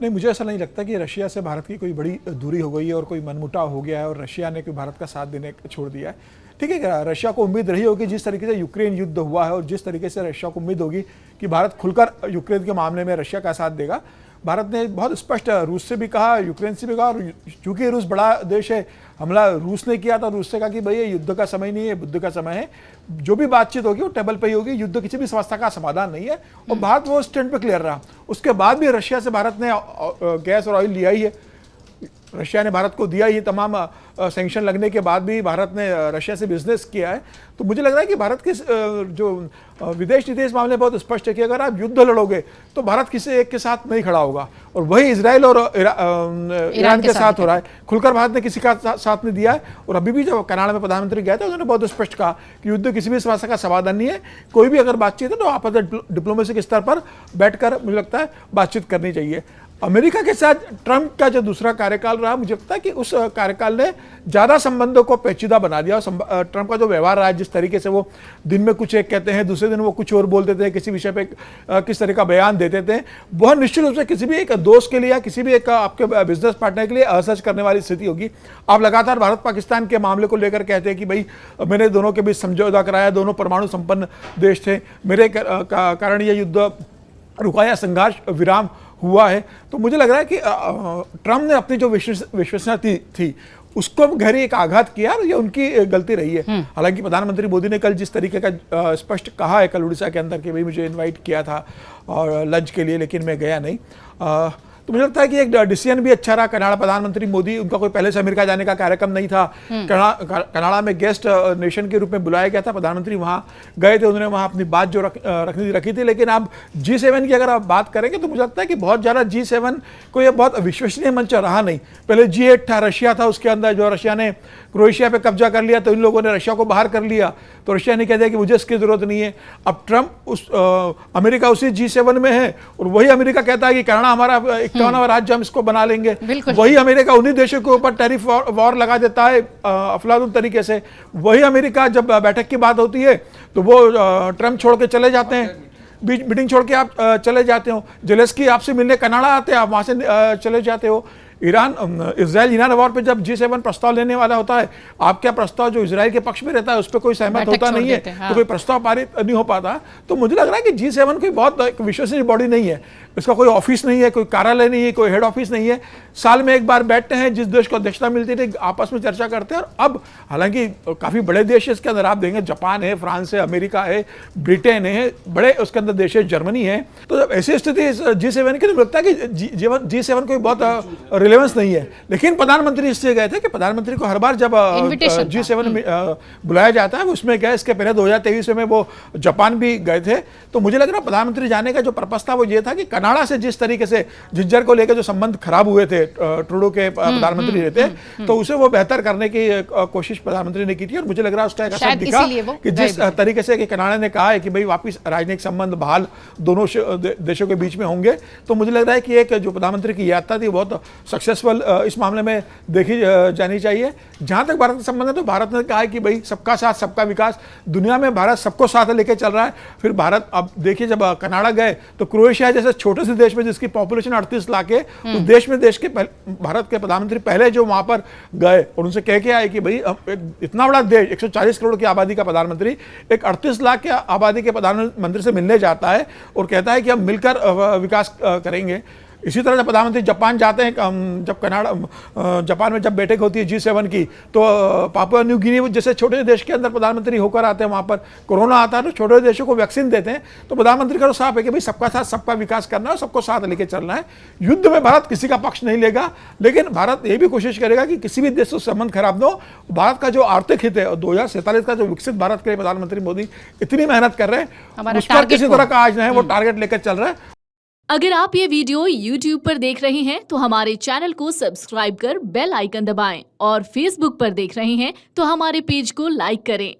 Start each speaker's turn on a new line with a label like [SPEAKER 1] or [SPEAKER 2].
[SPEAKER 1] नहीं, मुझे ऐसा नहीं लगता कि रशिया से भारत की कोई बड़ी दूरी हो गई है और कोई मनमुटाव हो गया है और रशिया ने कोई भारत का साथ देने छोड़ दिया है। ठीक है, रशिया को उम्मीद रही होगी, जिस तरीके से यूक्रेन युद्ध हुआ है और जिस तरीके से रशिया को उम्मीद होगी कि भारत खुलकर यूक्रेन के मामले में रशिया का साथ देगा। भारत ने बहुत स्पष्ट रूस से भी कहा, यूक्रेन से भी कहा, और चूंकि रूस बड़ा देश है, हमला रूस ने किया था, रूस से कहा कि भाई ये युद्ध का समय नहीं है, बुद्ध का समय है, जो भी बातचीत होगी वो टेबल पे ही होगी, युद्ध किसी भी समस्या का समाधान नहीं है। और भारत वो स्टैंड पे क्लियर रहा। उसके बाद भी रशिया से भारत ने गैस और ऑयल लिया ही है, रशिया ने भारत को दिया ही, तमाम सैंक्शन लगने के बाद भी भारत ने रशिया से बिजनेस किया है। तो मुझे लग रहा है कि भारत की जो विदेश नीति इस मामले में बहुत स्पष्ट है कि अगर आप युद्ध लड़ोगे तो भारत किसी एक के साथ नहीं खड़ा होगा, और वही इजराइल और ईरान के साथ हो रहा है। खुलकर भारत ने किसी का साथ नहीं दिया है। और अभी भी जब कनाडा में प्रधानमंत्री गए थे, उन्होंने बहुत स्पष्ट कहा कि युद्ध किसी भी समस्या का समाधान नहीं है, कोई भी अगर बातचीत है तो आपस डिप्लोमेसी के स्तर पर बैठकर मुझे लगता है बातचीत करनी चाहिए। अमेरिका के साथ ट्रंप का जो दूसरा कार्यकाल रहा, मुझे लगता है कि उस कार्यकाल ने ज़्यादा संबंधों को पेचीदा बना दिया। ट्रंप का जो व्यवहार रहा है, जिस तरीके से वो दिन में कुछ एक कहते हैं, दूसरे दिन वो कुछ और बोलते थे, किसी विषय पे किस तरह का बयान देते थे, वह निश्चित रूप से किसी भी एक दोस्त के लिए या किसी भी एक आपके बिजनेस पार्टनर के लिए असहज करने वाली स्थिति होगी। आप लगातार भारत पाकिस्तान के मामले को लेकर कहते हैं कि भाई मैंने दोनों के बीच समझौता कराया, दोनों परमाणु संपन्न देश थे, मेरे कारण यह युद्ध रुका या संघर्ष विराम हुआ है। तो मुझे लग रहा है कि ट्रंप ने अपनी जो विश्वसनीयता थी उसको गहरी एक आघात किया, और ये उनकी गलती रही है। हालांकि प्रधानमंत्री मोदी ने कल जिस तरीके का स्पष्ट कहा है कल उड़ीसा के अंदर कि भाई मुझे इनवाइट किया था और लंच के लिए, लेकिन मैं गया नहीं, तो मुझे लगता है कि एक डिसीजन भी अच्छा रहा। कनाडा प्रधानमंत्री मोदी, उनका कोई पहले से अमेरिका जाने का कार्यक्रम नहीं था, कनाडा में गेस्ट नेशन के रूप में बुलाया गया था, प्रधानमंत्री वहां गए थे, उन्होंने वहां अपनी बात जो रखी थी। लेकिन अब G7 की अगर आप बात करेंगे तो मुझे लगता है कि बहुत ज़्यादा G7 को यह बहुत विश्वसनीय मंच रहा नहीं। पहले G8 था, रशिया था, उसके अंदर जो रशिया ने क्रोएशिया पे कब्जा कर लिया तो इन लोगों ने रशिया को बाहर कर लिया, तो रशिया ने कह दिया कि मुझे इसकी जरूरत नहीं है। अब ट्रंप अमेरिका उसी G7 में है, और वही अमेरिका कहता है कि कनाडा हमारा 51वां राज्य, हम इसको बना लेंगे। वही अमेरिका उन्हीं देशों के ऊपर टैरिफ वॉर लगा देता है अफलातून तरीके से। वही अमेरिका जब बैठक की बात होती है तो वो ट्रंप छोड़ के चले जाते हैं, मीटिंग छोड़ के आप चले जाते हो। जेलेंस्की आपसे मिलने कनाडा आते हैं, आप वहां से चले जाते हो। इजराइल ईरान वॉर पे जब G7 प्रस्ताव लेने वाला होता है, आपका प्रस्ताव जो इजराइल के पक्ष में रहता है उस पर कोई सहमत होता नहीं है, तो कोई प्रस्ताव पारित नहीं हो पाता। तो मुझे लग रहा है कि G7 कोई बहुत विश्वसनीय बॉडी नहीं है, इसका कोई ऑफिस नहीं है, कोई कार्यालय नहीं है, कोई हेड ऑफिस नहीं है। साल में एक बार बैठते हैं, जिस देश को अध्यक्षता मिलती थी आपस में चर्चा करते हैं। और अब हालांकि काफी बड़े देश है इसके अंदर, आप देंगे जापान है, फ्रांस है, अमेरिका है, ब्रिटेन है, बड़े उसके अंदर देश है, जर्मनी है। तो जब ऐसी स्थिति G7 की, तो लगता है कि G7 कोई बहुत रिलेवेंस नहीं है। लेकिन प्रधानमंत्री इससे गए थे कि प्रधानमंत्री को हर बार जब G7 में बुलाया जाता है उसमें गए। इसके पहले 2023 में वो जापान भी गए थे। तो मुझे लग रहा है प्रधानमंत्री जाने का जो पर्पस था वो ये था कि कनाडा से जिस तरीके से झज्जर को लेकर जो संबंध खराब हुए थे, ट्रूडो के प्रधानमंत्री रहते, तो उसे वो बेहतर करने की कोशिश प्रधानमंत्री ने की थी। और मुझे लग रहा है उसका एक असर दिखा कि जिस तरीके से कनाडा ने कहा है कि भाई वापिस राजनीतिक संबंध बहाल दोनों देशों के बीच में होंगे, तो मुझे लग रहा है कि एक जो प्रधानमंत्री की यात्रा थी बहुत सक्सेसफुल इस मामले में देखी जानी चाहिए। जहां तक भारत का संबंध है तो भारत ने कहा है कि भाई सबका साथ सबका विकास, दुनिया में भारत सबको साथ लेके चल रहा है। फिर भारत, अब देखिए जब कनाडा गए तो क्रोएशिया जैसे छोटे से देश में जिसकी पॉपुलेशन 38 लाख है, उस देश में भारत के प्रधानमंत्री पहले जो वहां पर गए और उनसे कह के आए कि भाई इतना बड़ा देश, 140 करोड़ की आबादी का प्रधानमंत्री एक 38 लाख की आबादी के प्रधानमंत्री से मिलने जाता है और कहता है कि हम मिलकर विकास करेंगे। इसी तरह जब प्रधानमंत्री जापान जाते हैं, जब जापान में जब बैठक होती है G7 की, तो पापुआ न्यू गिनी जैसे छोटे देश के अंदर प्रधानमंत्री होकर आते हैं, वहाँ पर कोरोना आता है तो छोटे देशों को वैक्सीन देते हैं। तो प्रधानमंत्री का तो साफ है कि भाई सबका साथ सबका विकास करना है, सबको साथ लेके चलना है। युद्ध में भारत किसी का पक्ष नहीं लेगा, लेकिन भारत ये भी कोशिश करेगा कि किसी भी देश से संबंध खराब न हो। भारत का जो आर्थिक हित है और 2047 का जो विकसित भारत के लिए प्रधानमंत्री मोदी इतनी मेहनत कर रहे हैं, उस पर किसी तरह का आज नहीं, वो टारगेट लेकर चल रहा है।
[SPEAKER 2] अगर आप ये वीडियो YouTube पर देख रहे हैं तो हमारे चैनल को सब्सक्राइब कर बेल आइकन दबाएं, और Facebook पर देख रहे हैं तो हमारे पेज को लाइक करें।